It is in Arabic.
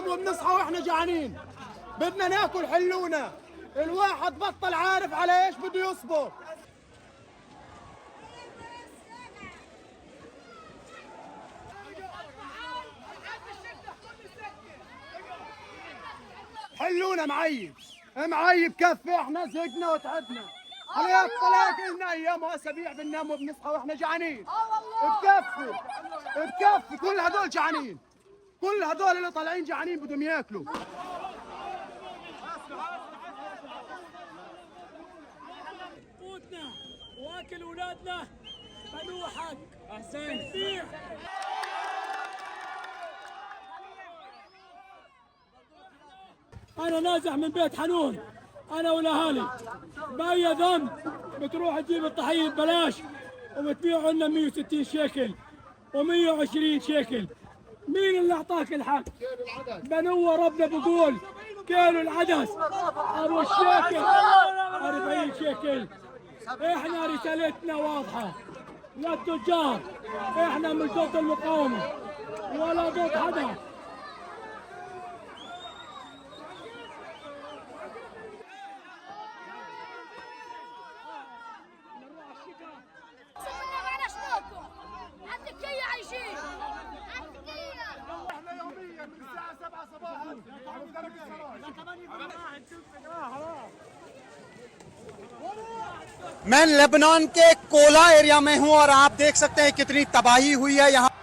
بننام وبنصحى واحنا جعانين، بدنا ناكل حلونا. الواحد بطل عارف على ايش بده يصبر. حلونا معيب معيب كفي، احنا زهقنا وتعبنا. عليك طلاق لنا ايام واسابيع بننام وبنصحى واحنا جعانين. بكفي بكفي، كل هدول جعانين، كل هدول اللي طالعين جعانين بدهم ياكلوا. قوتنا واكل اولادنا ملوه حق. احسنت. انا نازح من بيت حنون انا والاهالي، باي ذنب بتروح تجيب الطحين ببلاش وبتبيعوا لنا 160 شيكل و120 شيكل. مين اللي اعطاك الحق؟ بنو ربنا بقول كيلو العدس ابو الشيكل 40 شيكل. احنا رسالتنا واضحه للتجار، احنا مش ضد المقاومه ولا ضد حدا. احنا يوميا من الساعة 7 صباحا मैं लेबनान के Cola area में हूं और आप देख सकते हैं कितनी तबाही हुई है यहाँ।